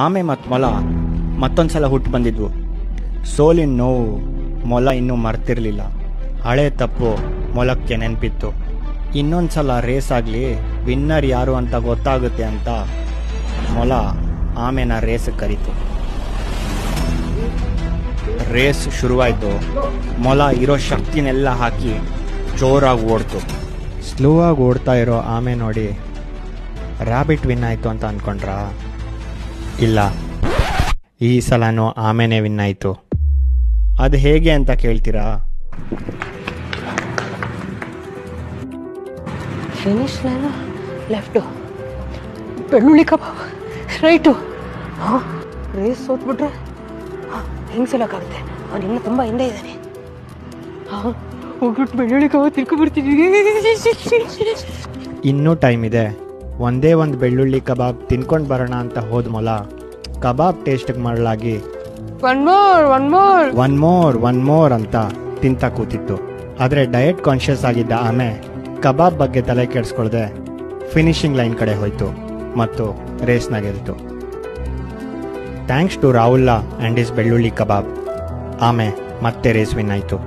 ಆಮೆ ಮತ್ತು ಮೊಲ ಮತ್ತೊಂದ್ಸಲ ಹುಟ್ಟು ಬಂದಿದ್ವು. ಸೋಲಿನ ನೋವು ಮೊಲ ಇನ್ನೂ ಮರ್ತಿರ್ಲಿಲ್ಲ. ಹಳೆ ತಪ್ಪು ಮೊಲಕ್ಕೆ ನೆನಪಿತ್ತು. ಇನ್ನೊಂದ್ಸಲ ರೇಸ್ ಆಗಲಿ ವಿನ್ನರ್ ಯಾರು ಅಂತ ಗೊತ್ತಾಗುತ್ತೆ ಅಂತ ಮೊಲ ಆಮೆನ ರೇಸಿಗೆ ಕರೀತು. ರೇಸ್ ಶುರುವಾಯಿತು. ಮೊಲ ಇರೋ ಶಕ್ತಿನೆಲ್ಲ ಹಾಕಿ ಜೋರಾಗಿ ಓಡ್ತು. ಸ್ಲೋ ಆಗಿ ಓಡ್ತಾ ಇರೋ ಆಮೆ ನೋಡಿ ರ್ಯಾಬಿಟ್ ವಿನ್ ಆಯಿತು ಅಂತ ಅಂದ್ಕೊಂಡ್ರಾ? ಇಲ್ಲ, ಈ ಸಲನೂ ಆಮೆನೇ ವಿನ್ ಆಯಿತು. ಅದು ಹೇಗೆ ಅಂತ ಕೇಳ್ತೀರಾ? ಫಿನಿಶ್ ಲೈನು ಲೆಫ್ಟು, ಬೆಳ್ಳುಳ್ಳಿ ಕಬಾಬ್ ರೈಟು. ಹಾಂ, ರೇಸ್ ಸೋತ್ಬಿಟ್ರೆ ಹೆಂಗೆ ಸಲಕ್ಕಾಗುತ್ತೆ? ಅವನು ಇನ್ನೂ ತುಂಬ ಹಿಂದೆ ಇದ್ದಾನೆ. ಹಾಂ, ಹೋಗ್ಬಿಟ್ಟು ಬೆಳ್ಳುಳ್ಳಿ ಕಬಾಬ್ ತಿಳ್ಕೊಬಿಡ್ತೀನಿ. ಇನ್ನೂ ಟೈಮ್ ಇದೆ. ಒಂದೇ ಒಂದು ಬೆಳ್ಳುಳ್ಳಿ ಕಬಾಬ್ ತಿನ್ಕೊಂಡು ಬರೋಣ ಅಂತ ಹೋದ ಮೊಲ ಕಬಾಬ್ ಟೇಸ್ಟಿಗೆ ಮರಳಾಗಿ ಒನ್ ಮೋರ್ ಅಂತ ತಿಂತ ಕೂತಿತ್ತು. ಆದರೆ ಡಯಟ್ ಕಾನ್ಷಿಯಸ್ ಆಗಿದ್ದ ಆಮೆ ಕಬಾಬ್ ಬಗ್ಗೆ ತಲೆ ಕೆಡಿಸ್ಕೊಳ್ದೆ ಫಿನಿಶಿಂಗ್ ಲೈನ್ ಕಡೆ ಹೋಯ್ತು ಮತ್ತು ರೇಸ್ನ ಗೆಲ್ತು. ಥ್ಯಾಂಕ್ಸ್ ಟು ರಾಹುಲ್ಲ ಆ್ಯಂಡ್ ಇಸ್ ಬೆಳ್ಳುಳ್ಳಿ ಕಬಾಬ್, ಆಮೆ ಮತ್ತೆ ರೇಸ್ ವಿನ್ ಆಯಿತು.